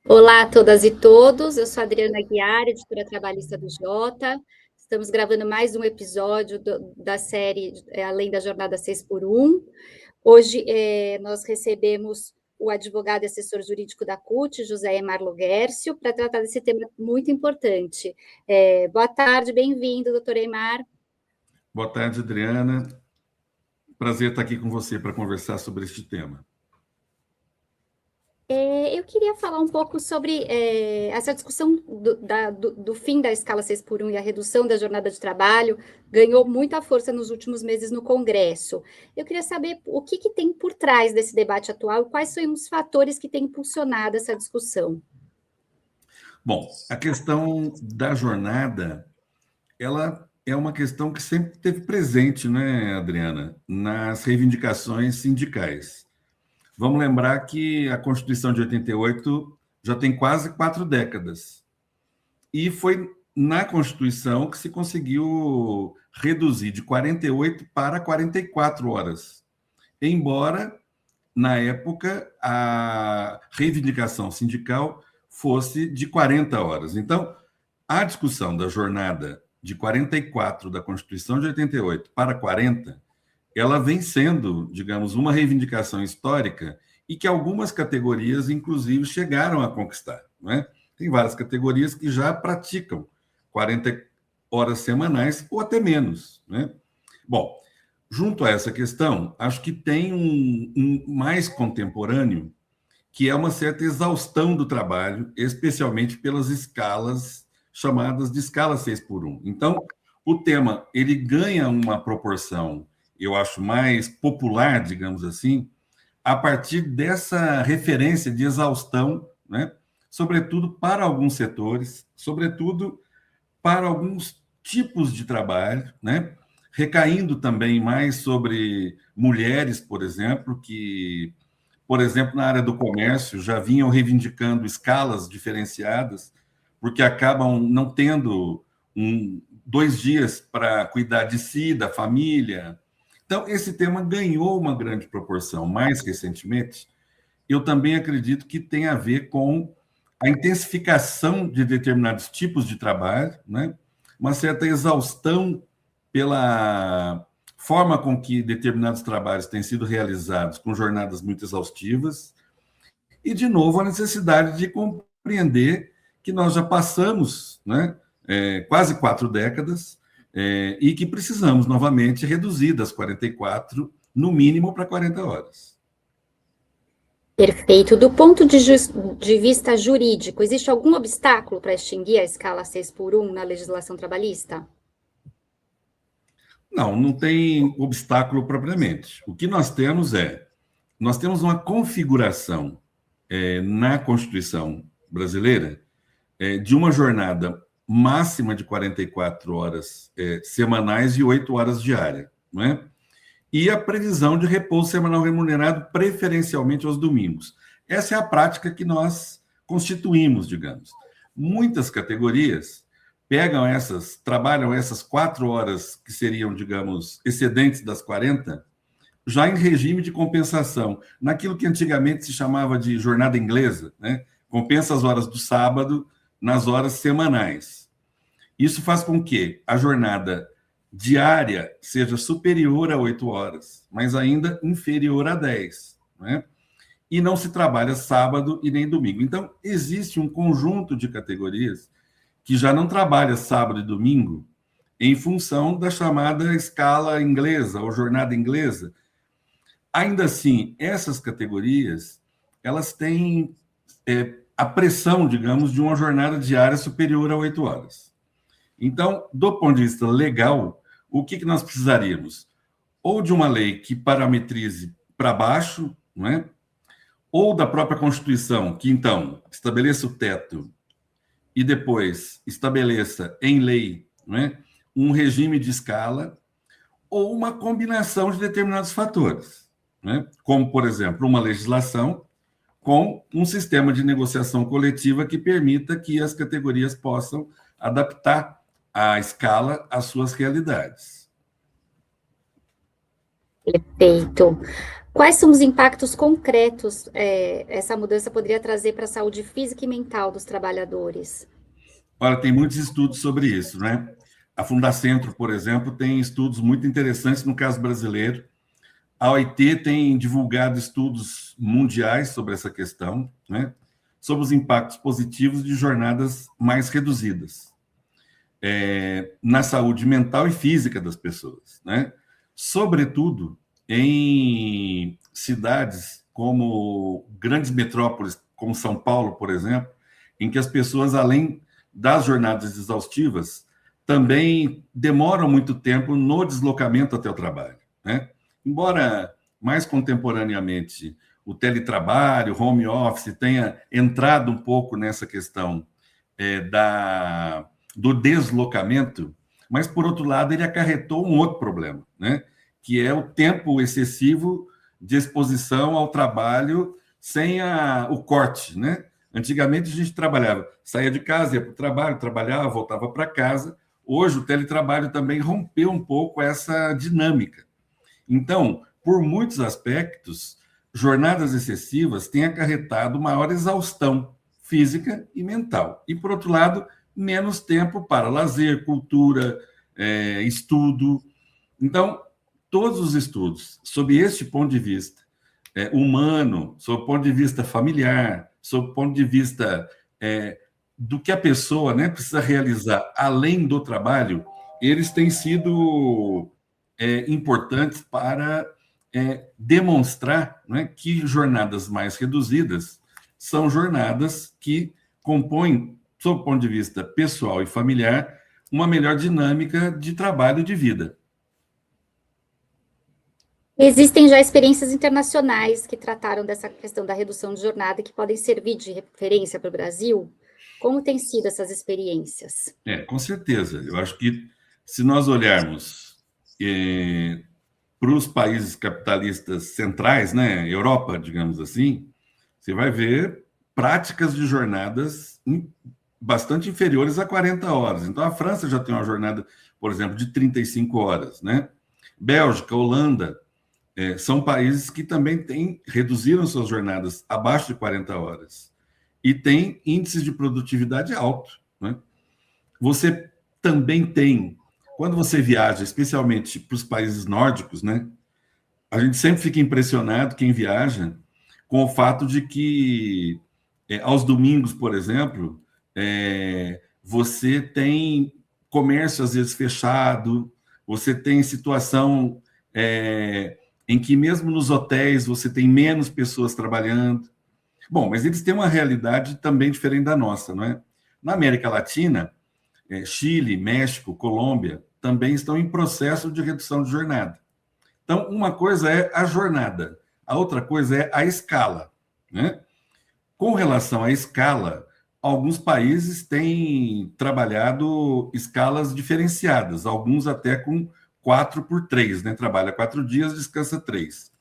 Olá a todas e todos, eu sou a Adriana Aguiar, editora trabalhista do Jota. Estamos gravando mais um episódio da série Além da Jornada 6 por 1. Hoje nós recebemos o advogado e assessor jurídico da CUT, José Emarlo Guercio, para tratar desse tema muito importante. Boa tarde, bem-vindo, doutor Emar. Boa tarde, Adriana. Prazer estar aqui com você para conversar sobre este tema. Eu queria falar um pouco sobre essa discussão do fim da escala 6 por 1 e a redução da jornada de trabalho ganhou muita força nos últimos meses no Congresso. Eu queria saber o que tem por trás desse debate atual, quais são os fatores que têm impulsionado essa discussão. Bom, a questão da jornada, ela é uma questão que sempre esteve presente, né, Adriana, nas reivindicações sindicais. Vamos lembrar que a Constituição de 88 já tem quase 4 décadas. E foi na Constituição que se conseguiu reduzir de 48 para 44 horas. Embora, na época, a reivindicação sindical fosse de 40 horas. Então, a discussão da jornada de 44 da Constituição de 88 para 40, ela vem sendo, digamos, uma reivindicação histórica e que algumas categorias, inclusive, chegaram a conquistar. Não é? Tem várias categorias que já praticam 40 horas semanais ou até menos. Né? Bom, junto a essa questão, acho que tem um mais contemporâneo, que é uma certa exaustão do trabalho, especialmente pelas escalas chamadas de escala 6 por 1. Então, o tema ele ganha uma proporção, eu acho, mais popular, digamos assim, a partir dessa referência de exaustão, né? Sobretudo para alguns setores, sobretudo para alguns tipos de trabalho, né? Recaindo também mais sobre mulheres, por exemplo, que, por exemplo, na área do comércio já vinham reivindicando escalas diferenciadas, porque acabam não tendo 2 dias para cuidar de si, da família. Então, esse tema ganhou uma grande proporção mais recentemente. Eu também acredito que tem a ver com a intensificação de determinados tipos de trabalho, né? Uma certa exaustão pela forma com que determinados trabalhos têm sido realizados, com jornadas muito exaustivas, e, de novo, a necessidade de compreender que nós já passamos, né, quase 4 décadas e que precisamos, novamente, reduzir das 44, no mínimo, para 40 horas. Perfeito. Do ponto de vista jurídico, existe algum obstáculo para extinguir a escala 6 por 1 na legislação trabalhista? Não tem obstáculo propriamente. O que nós temos uma configuração na Constituição brasileira de uma jornada máxima de 44 horas semanais e 8 horas diárias, não é? E a previsão de repouso semanal remunerado preferencialmente aos domingos. Essa é a prática que nós constituímos, digamos. Muitas categorias trabalham essas 4 horas que seriam, digamos, excedentes das 40, já em regime de compensação, naquilo que antigamente se chamava de jornada inglesa, né? Compensa as horas do sábado nas horas semanais. Isso faz com que a jornada diária seja superior a 8 horas, mas ainda inferior a 10, né? E não se trabalha sábado e nem domingo. Então, existe um conjunto de categorias que já não trabalha sábado e domingo em função da chamada escala inglesa ou jornada inglesa. Ainda assim, essas categorias, elas têm a pressão, digamos, de uma jornada diária superior a 8 horas. Então, do ponto de vista legal, o que nós precisaríamos? Ou de uma lei que parametrize para baixo, não é? Ou da própria Constituição, que então estabeleça o teto e depois estabeleça em lei, não é? Um regime de escala, ou uma combinação de determinados fatores, né? Como, por exemplo, uma legislação com um sistema de negociação coletiva que permita que as categorias possam adaptar a escala às suas realidades. Perfeito. Quais são os impactos concretos essa mudança poderia trazer para a saúde física e mental dos trabalhadores? Olha, tem muitos estudos sobre isso, né? A Fundacentro, por exemplo, tem estudos muito interessantes no caso brasileiro. A OIT tem divulgado estudos mundiais sobre essa questão, né? Sobre os impactos positivos de jornadas mais reduzidas na saúde mental e física das pessoas, né? Sobretudo em cidades como grandes metrópoles, como São Paulo, por exemplo, em que as pessoas, além das jornadas exaustivas, também demoram muito tempo no deslocamento até o trabalho, né? Embora mais contemporaneamente o teletrabalho, o home office tenha entrado um pouco nessa questão do deslocamento, mas, por outro lado, ele acarretou um outro problema, né? Que é o tempo excessivo de exposição ao trabalho sem o corte, né? Antigamente a gente trabalhava, saía de casa, ia para o trabalho, trabalhava, voltava para casa. Hoje o teletrabalho também rompeu um pouco essa dinâmica. Então, por muitos aspectos, jornadas excessivas têm acarretado maior exaustão física e mental. E, por outro lado, menos tempo para lazer, cultura, estudo. Então, todos os estudos, sob este ponto de vista humano, sob o ponto de vista familiar, sob o ponto de vista do que a pessoa, né, precisa realizar além do trabalho, eles têm sido importantes para demonstrar, né, que jornadas mais reduzidas são jornadas que compõem, sob o ponto de vista pessoal e familiar, uma melhor dinâmica de trabalho e de vida. Existem já experiências internacionais que trataram dessa questão da redução de jornada que podem servir de referência para o Brasil? Como têm sido essas experiências? Com certeza. Eu acho que se nós olharmos para os países capitalistas centrais, né, Europa, digamos assim, você vai ver práticas de jornadas bastante inferiores a 40 horas. Então, a França já tem uma jornada, por exemplo, de 35 horas, né? Bélgica, Holanda, são países que também reduziram suas jornadas abaixo de 40 horas e têm índices de produtividade alto, né? Você também tem, quando você viaja, especialmente para os países nórdicos, né? A gente sempre fica impressionado, quem viaja, com o fato de que, aos domingos, por exemplo, você tem comércio às vezes fechado, você tem situação em que mesmo nos hotéis você tem menos pessoas trabalhando. Bom, mas eles têm uma realidade também diferente da nossa, não é? Na América Latina, Chile, México, Colômbia, também estão em processo de redução de jornada. Então, uma coisa é a jornada, a outra coisa é a escala, né? Com relação à escala, alguns países têm trabalhado escalas diferenciadas, alguns até com 4x3, né? Trabalha 4 dias, descansa 3.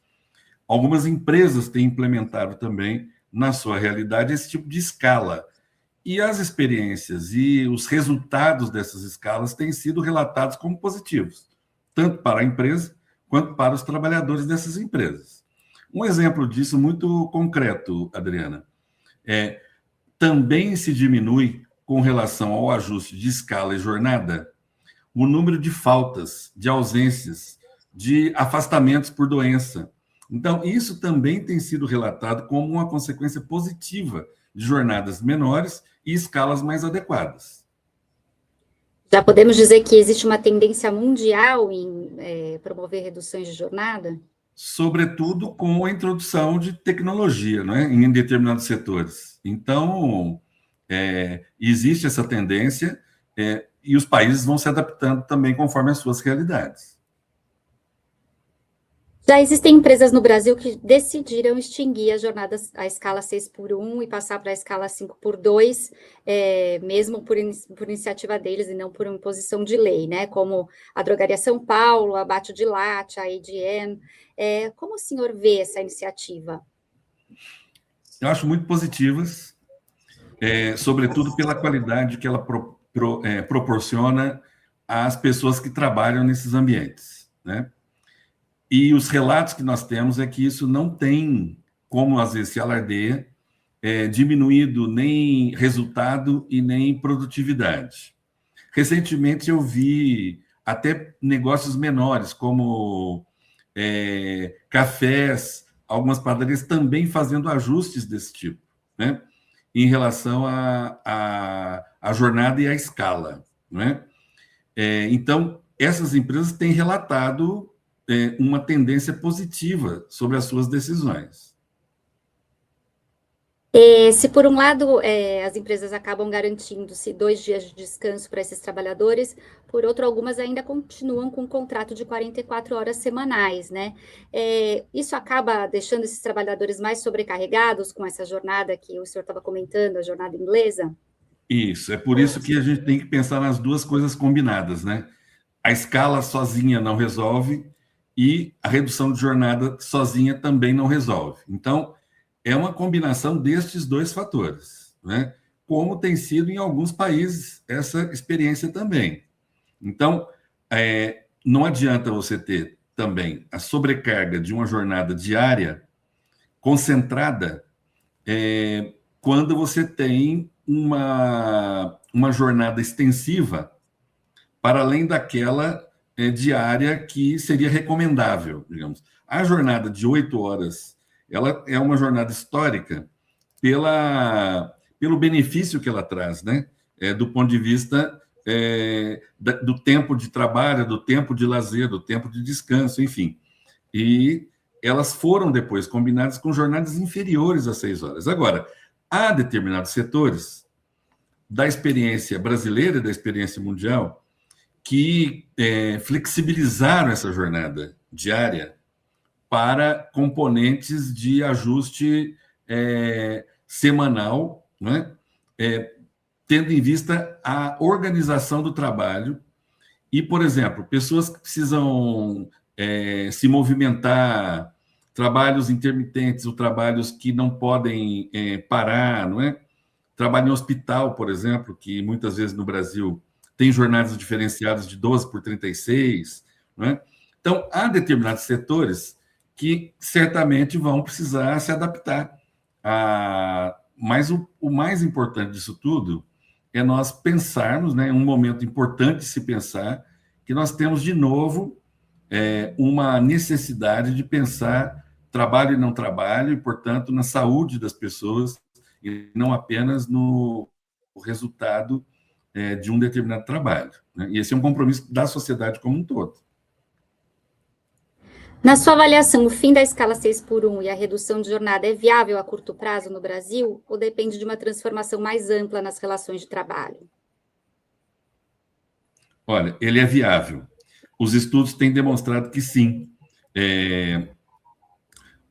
Algumas empresas têm implementado também, na sua realidade, esse tipo de escala. E as experiências e os resultados dessas escalas têm sido relatados como positivos, tanto para a empresa quanto para os trabalhadores dessas empresas. Um exemplo disso muito concreto, Adriana, também se diminui com relação ao ajuste de escala e jornada o número de faltas, de ausências, de afastamentos por doença. Então, isso também tem sido relatado como uma consequência positiva de jornadas menores e escalas mais adequadas. Já podemos dizer que existe uma tendência mundial em promover reduções de jornada? Sobretudo com a introdução de tecnologia, né, em determinados setores. Então, existe essa tendência e os países vão se adaptando também conforme as suas realidades. Já existem empresas no Brasil que decidiram extinguir as jornadas, a escala 6x1 e passar para a escala 5x2, mesmo por iniciativa deles e não por imposição de lei, né? Como a Drogaria São Paulo, a Bate de Latte, a ADM. Como o senhor vê essa iniciativa? Eu acho muito positivas, sobretudo pela qualidade que ela proporciona às pessoas que trabalham nesses ambientes, né? E os relatos que nós temos é que isso não tem, como às vezes se alardeia, diminuído nem resultado e nem produtividade. Recentemente eu vi até negócios menores, como cafés, algumas padarias também fazendo ajustes desse tipo, né? Em relação à jornada e à escala, né? Então, essas empresas têm relatado uma tendência positiva sobre as suas decisões. Se por um lado as empresas acabam garantindo-se 2 dias de descanso para esses trabalhadores, por outro, algumas ainda continuam com um contrato de 44 horas semanais, né? Isso acaba deixando esses trabalhadores mais sobrecarregados com essa jornada que o senhor estava comentando, a jornada inglesa? Isso, é por isso que a gente tem que pensar nas duas coisas combinadas, né? A escala sozinha não resolve e a redução de jornada sozinha também não resolve. Então, é uma combinação destes dois fatores, né? Como tem sido em alguns países essa experiência também. Então, não adianta você ter também a sobrecarga de uma jornada diária concentrada quando você tem uma jornada extensiva para além daquela diária que seria recomendável, digamos. A jornada de 8 horas, ela é uma jornada histórica pelo benefício que ela traz, né? Do ponto de vista do tempo de trabalho, do tempo de lazer, do tempo de descanso, enfim. E elas foram depois combinadas com jornadas inferiores a 6 horas. Agora, há determinados setores da experiência brasileira e da experiência mundial que flexibilizaram essa jornada diária para componentes de ajuste semanal, né? Tendo em vista a organização do trabalho e, por exemplo, pessoas que precisam se movimentar, trabalhos intermitentes ou trabalhos que não podem parar, não é? Trabalho em hospital, por exemplo, que muitas vezes no Brasil tem jornadas diferenciadas de 12 por 36, não é? Então, há determinados setores que certamente vão precisar se adaptar. Mas o mais importante disso tudo é nós pensarmos, né, um momento importante de se pensar, que nós temos de novo uma necessidade de pensar trabalho e não trabalho, e, portanto, na saúde das pessoas, e não apenas no resultado de um determinado trabalho, né? E esse é um compromisso da sociedade como um todo. Na sua avaliação, o fim da escala 6x1 e a redução de jornada é viável a curto prazo no Brasil ou depende de uma transformação mais ampla nas relações de trabalho? Olha, ele é viável. Os estudos têm demonstrado que sim.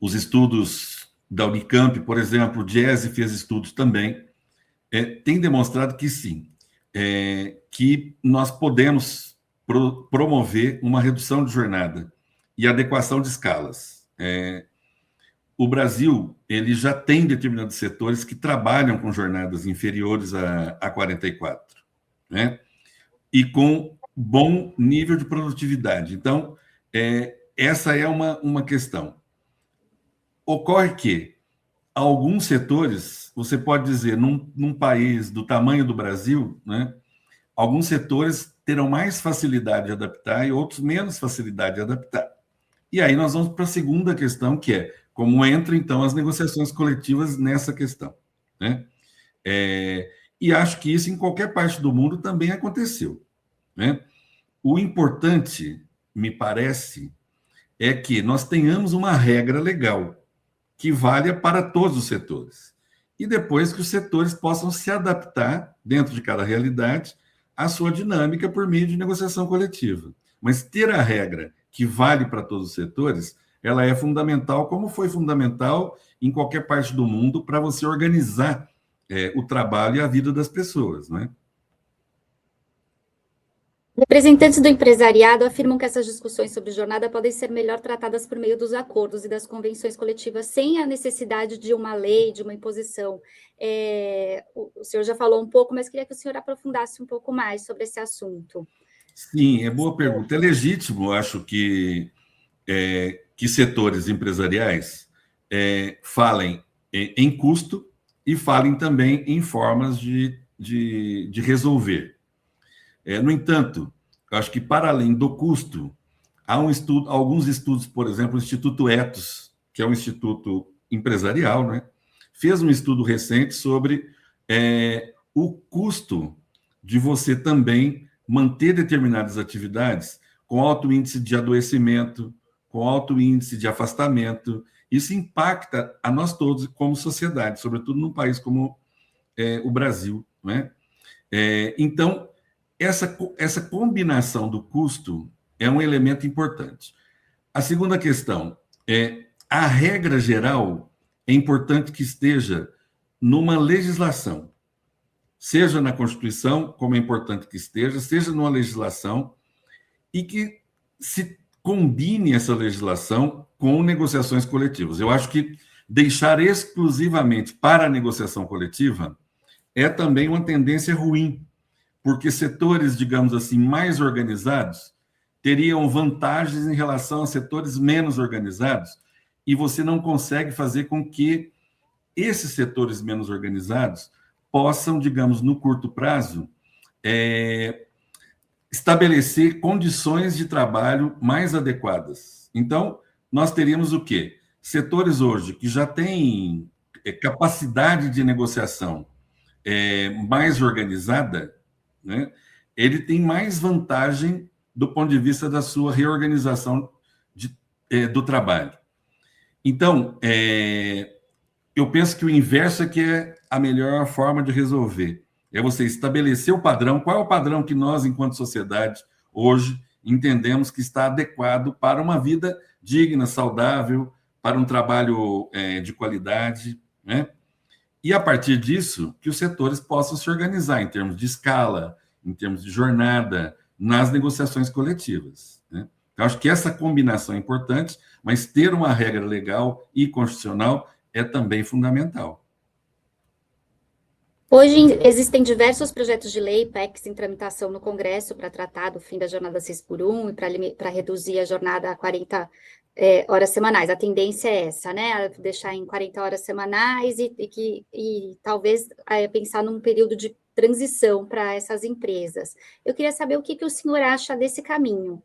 Os estudos da Unicamp, por exemplo, o Diese fez estudos também, têm demonstrado que sim, que nós podemos promover uma redução de jornada e adequação de escalas. O Brasil ele já tem determinados setores que trabalham com jornadas inferiores a 44, né? E com bom nível de produtividade. Então, essa é uma questão. Ocorre que alguns setores, você pode dizer, num país do tamanho do Brasil, né, alguns setores terão mais facilidade de adaptar e outros menos facilidade de adaptar. E aí nós vamos para a segunda questão, que é como entram, então, as negociações coletivas nessa questão, né? E acho que isso em qualquer parte do mundo também aconteceu, né? O importante, me parece, é que nós tenhamos uma regra legal que valha para todos os setores. E depois que os setores possam se adaptar, dentro de cada realidade, à sua dinâmica por meio de negociação coletiva. Mas ter a regra que vale para todos os setores, ela é fundamental, como foi fundamental em qualquer parte do mundo, para você organizar o trabalho e a vida das pessoas, né? Representantes do empresariado afirmam que essas discussões sobre jornada podem ser melhor tratadas por meio dos acordos e das convenções coletivas, sem a necessidade de uma lei, de uma imposição. O senhor já falou um pouco, mas queria que o senhor aprofundasse um pouco mais sobre esse assunto. Sim, é boa pergunta. É legítimo, acho que que setores empresariais falem em custo e falem também em formas de resolver. No entanto, eu acho que, para além do custo, há alguns estudos, por exemplo, o Instituto Ethos, que é um instituto empresarial, né, fez um estudo recente sobre o custo de você também manter determinadas atividades com alto índice de adoecimento, com alto índice de afastamento. Isso impacta a nós todos como sociedade, sobretudo num país como o Brasil, né? Então, essa combinação do custo é um elemento importante. A segunda questão é a regra geral é importante que esteja numa legislação, seja na Constituição, como é importante que esteja, seja numa legislação, e que se combine essa legislação com negociações coletivas. Eu acho que deixar exclusivamente para a negociação coletiva é também uma tendência ruim, porque setores, digamos assim, mais organizados teriam vantagens em relação a setores menos organizados, e você não consegue fazer com que esses setores menos organizados possam, digamos, no curto prazo, estabelecer condições de trabalho mais adequadas. Então, nós teríamos o quê? Setores hoje que já têm capacidade de negociação mais organizada, né? Ele tem mais vantagem do ponto de vista da sua reorganização do trabalho. Então, eu penso que o inverso é que é a melhor forma de resolver. É você estabelecer o padrão. Qual é o padrão que nós, enquanto sociedade, hoje entendemos que está adequado para uma vida digna, saudável, para um trabalho de qualidade, né? E, a partir disso, que os setores possam se organizar em termos de escala, em termos de jornada, nas negociações coletivas, né? Eu acho que essa combinação é importante, mas ter uma regra legal e constitucional é também fundamental. Hoje existem diversos projetos de lei, PECs, em tramitação no Congresso para tratar do fim da jornada 6x1 e para reduzir a jornada a 40 horas semanais. A tendência é essa, né? A deixar em 40 horas semanais e talvez pensar num período de transição para essas empresas. Eu queria saber o que o senhor acha desse caminho.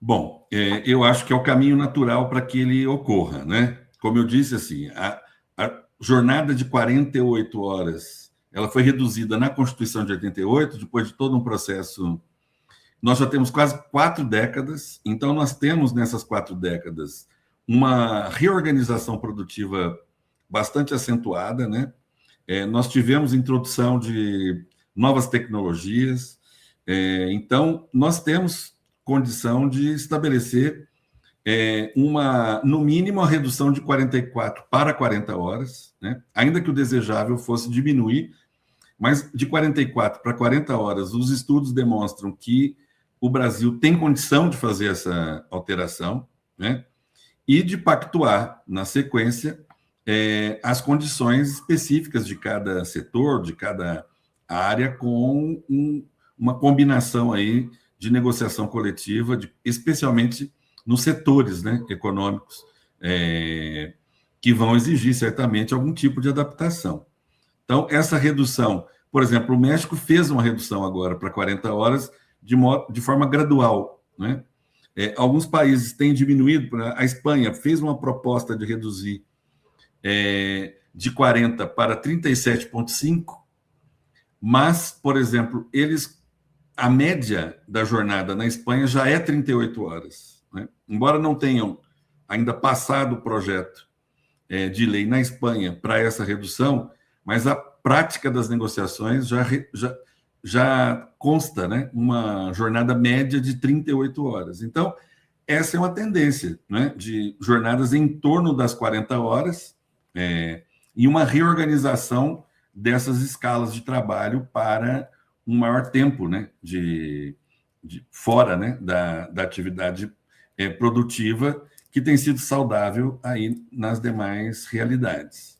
Bom, eu acho que é o caminho natural para que ele ocorra, né? Como eu disse, assim, a jornada de 48 horas, ela foi reduzida na Constituição de 88, depois de todo um processo. Nós já temos quase 4 décadas, então nós temos nessas 4 décadas uma reorganização produtiva bastante acentuada, né? Nós tivemos introdução de novas tecnologias, então nós temos condição de estabelecer no mínimo, a redução de 44 para 40 horas, né? Ainda que o desejável fosse diminuir, mas de 44 para 40 horas, os estudos demonstram que o Brasil tem condição de fazer essa alteração, né? E de pactuar, na sequência, as condições específicas de cada setor, de cada área, com uma combinação aí de negociação coletiva, especialmente nos setores, né, econômicos, que vão exigir certamente algum tipo de adaptação. Então, essa redução, por exemplo, o México fez uma redução agora para 40 horas de forma gradual, né? Alguns países têm diminuído, a Espanha fez uma proposta de reduzir de 40 para 37,5, mas, por exemplo, a média da jornada na Espanha já é 38 horas. Né? Embora não tenham ainda passado o projeto de lei na Espanha para essa redução, mas a prática das negociações já consta, né, uma jornada média de 38 horas. Então, essa é uma tendência, né, de jornadas em torno das 40 horas e uma reorganização dessas escalas de trabalho para um maior tempo, né, fora, né, da atividade produtiva, que tem sido saudável aí nas demais realidades.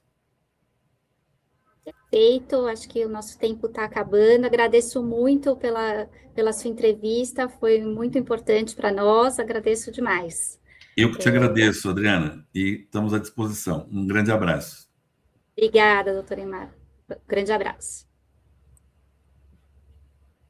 Perfeito, acho que o nosso tempo está acabando. Agradeço muito pela sua entrevista, foi muito importante para nós, agradeço demais. Eu que te agradeço, Adriana, e estamos à disposição. Um grande abraço. Obrigada, doutora Imar. Grande abraço.